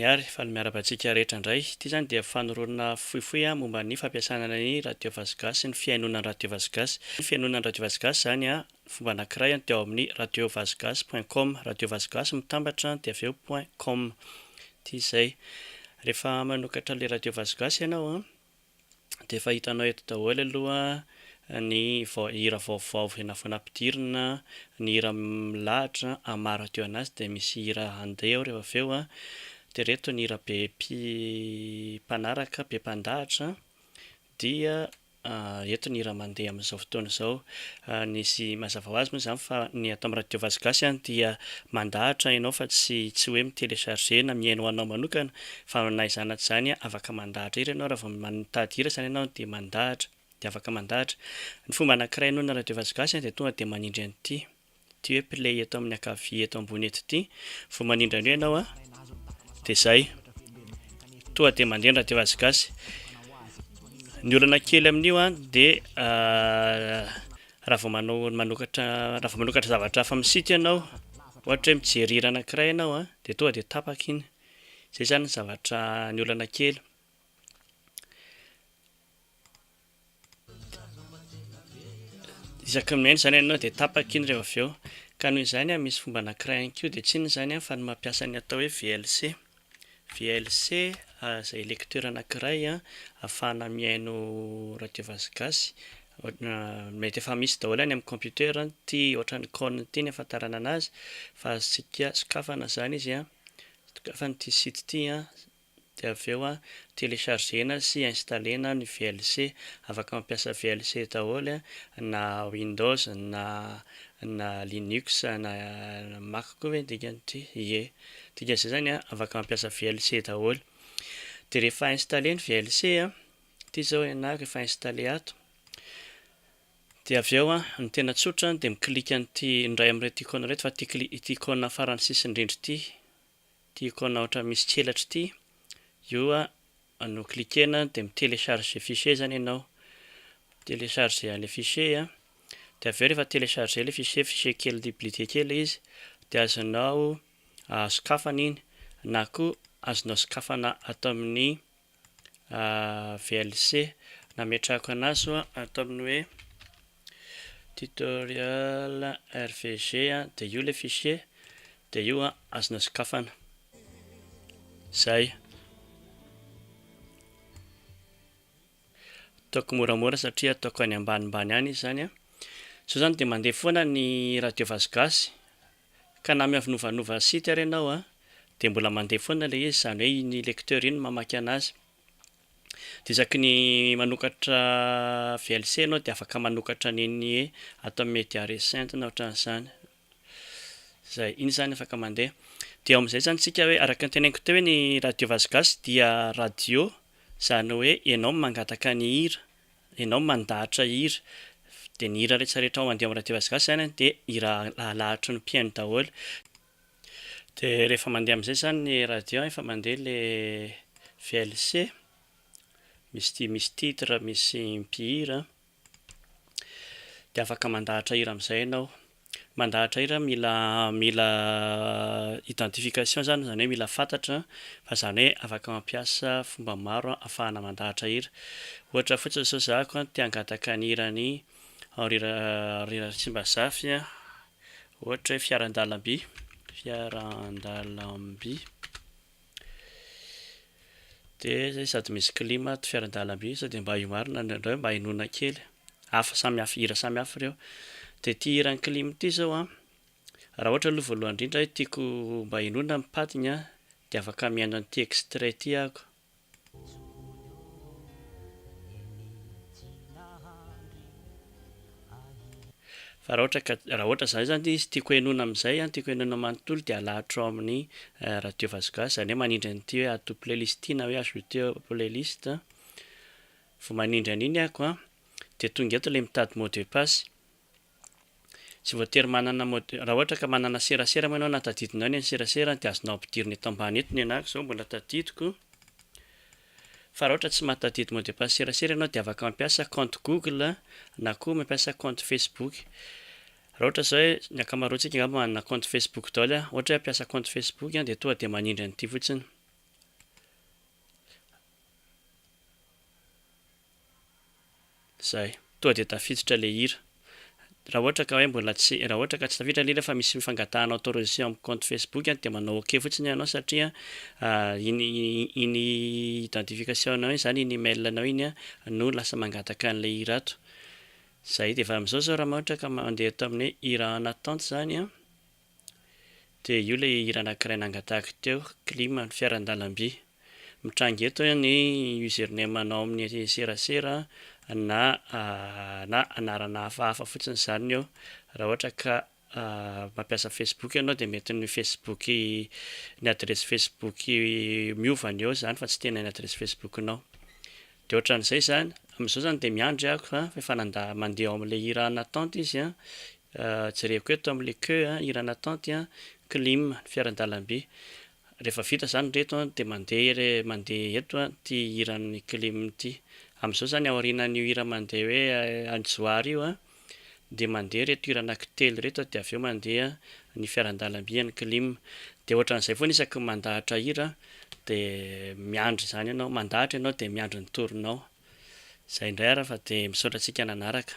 Niary faly miarabantsika rehetra indray. Ity zany dia fanorona fohifohy momba ny fampiasana ny radio Vazogasy, ny fiainonan'ny radio Vazogasy. Ny fiainonan'ny radio Vazogasy zany fomba anankiray dia ao amin'ny radiovazogasy.com, radio Vazogasy mitambatra dia avy eo .com. Ity izay rehefa manokatra le radio Vazogasy ianao dia efa hitanao eto daholo aloha ny hira vaovao vonaampidirina, ny hira milahatra amarateo anazy dia misy hira handeha ao rehefa avy eo dia reto ny hira be mpanaraka, be mpandahatra dia eto ny hira mandeha amin'izao fotoana izao. Nisy mazava ho azy moa izany fa ny ato amin'ny radio Vazogasy dia mandahatra ianao fa tsy hoe mi-télécharger na mihaino ho anao manokana fa na izany na tsy izany afaka mandahatra hira ianao raha vao mitady hira izany ianao dia mandahatra, dia afaka mandahatra. Ny fomba anankiray hainoana radio Vazogasy dia tonga dia manindry an'ity hoe play eto amin'ny ankavia eto ambony eto ity, vao manindry an'io ianao dia izay tonga dia mandeha ny radio Vazogasy. Ny olana kely amin'io dia raha vao manokatra zavatra hafa amin'ny site ianao, ohatra hoe mijery hira anankiray ianao dia tonga dia tapaka iny. Izay zany ny zavatra ny olana kely. Isaky ny mainy izany ianao dia tapaka iny rehefa avy eo. Ka noho izany misy fomba anankiray ihany koa dia tsy inona izany fa ny mampiasa ny atao hoe VLC. VLC izay lecteur anankiray ahafahana mihaino radio Vazogasy. Mety efa misy daholo any amin'ny computer ity ohatran'ny cône ity ny ahafantarana anazy fa azontsika sokafana izany izy sokafana ity site ity dia avy eo téléchargena sy installena ny VLC. Afaka mampiasa VLC daholo na Windows na Linux na Mac koa hoe dikan'ity. Ie, dikan'izay zany afaka mampiasa VLC daholo. Dia rehefa installé ny VLC ity izao ianao rehefa installé ato dia avy eo ny tena tsotra dia miklika an'ity indray amin'irety icône ireto fa ity icône farany sisiny indrindra ity, ity icône ohatra misy tselatra ity, io no klikena dia mi-télécharger fichier zany ianao, télécharger le fichier dia avy eo rehefa télécharger le fichier kely liblité kely izy dia azonao sokafana iny na koa azonao sokafana ato amin'ny VLC. Nametrahako anazy ato amin'ny hoe tutorial RVG dia io le fichier dia io azonao sokafana. Zay. Ataoko moramora satria ataoko any ambanimbany any izy zany. Izao zany dia mandeha foana ny radio Vazogasy ka na miavinovanova site ary ianao dia mbola mandeha foana ilay izy, izany hoe ny lecteur iny mamaky anazy. Dia isaky ny manokatra VLC ianao dia afaka manokatra an'iny ato amin'ny média recente na ohatran'izany. Zay, iny zany afaka mandeha. Dia amin'izay zany tsika hoe araka ny teneniko teo hoe ny radio Vazogasy dia radio izany hoe ianao mangataka ny hira, ianao mandahatra hira dia ny hira rehetrarehetra mandeha amin'ny radio Vazogasy zany dia hira alahatry ny mpihaino daholo. Dia rehefa mandeha amin'izay zany ny radio efa mandeha ilay VLC, misy titre, misy mpihira dia afaka mandahatra hira amin'izay ianao. Mandahatra hira mila identification zany hoe mila fantatra fa izany hoe afaka mampiasa fomba maro ahafahana mandahatra hira. Ohatra fotsiny izao zahako tia hangataka ny hirany Henri Tsimbazafa, ohatra hoe Fiarandalamby dia sady misy climat Fiarandalamby sady mba iomarina indraindray mba hinoana kely hafa samihafa, hira samihafa ireo. Dia ity hiran'ny climat ity izao raha ohatra aloha voalohany indrindra tiako mba hinoana mipatiny dia afaka mihaino an'ity extrait ity ahako. Fa raha ohatra izany zany izy tiako hinoana amin'izay, tiako hinoana manontolo dia alahatro ao amin'ny radio Vazogasy, izany hoe manindry an'ity hoe ato playlist ity na hoe ajouter playlist. Vao manindry an'iny ahako dia tonga eto ilay mitady mot de passe. Tsy voatery manana raha ohatra ka manana serasera moa ianao na tadidinao ny serasera dia azonao ampidirina eto ambany eto ny anahako izao mbola tadidiko. Fa raha ohatra tsy mahatadidy mot de passe serasera ianao dia afaka mampiasa compte Google na koa mampiasa compte Facebook. Raha ohatra izao hoe ny ankamaroantsika angamba manana compte Facebook daholo ohatra hoe mampiasa compte Facebook dia tonga dia manindry an'ity fotsiny. zay toa de tafiditra le hira raha ohatra ka hoe mbola tsy raha ohatra ka tsy tafiditra le hira fa misy fangatahanao autorisation amin'ny compte Facebook de manao ok fotsiny ianao satria iny identification-nao iny zany iny email-nao iny no lasa mangataka an'le hira ato zay de efa am'izao zao raha ohatra ka mandeha ato amin'ny hira en attente zany a de io le hira anankiray nangatahako teo Clim ny fiaran-dalamby mitrangy eto ny username-nao amin'ny serasera na anarana hafahafa fotsiny zany eo raha ohatra ka mampiasa Facebook ianao de mety ny Facebook ny adresy Facebook miovana eo zany fa tsy tena ny adresy Facebook-nao de ohatran'izay zany am'izao zany de miandry ako efa mandeha ao am'le hira en attente izy jereko eto am'le queue hira en attente Clim ny fiaran-dalamby rehefa vita zany reto de mandeha eto ty hiran'ny Clim ty am'izao zany aorianan'io hira mandeha hoe anjoary io de mandeha reto hira anankitelo reto de aveo mandeha ny fiaran-dalamby an'ny Clim de ohatran'izay foana isaky mandahatra hira de miandry zany ianao mandahatra ianao de miandry ny torinao zay indray ara fa de misaotra antsika nanaraka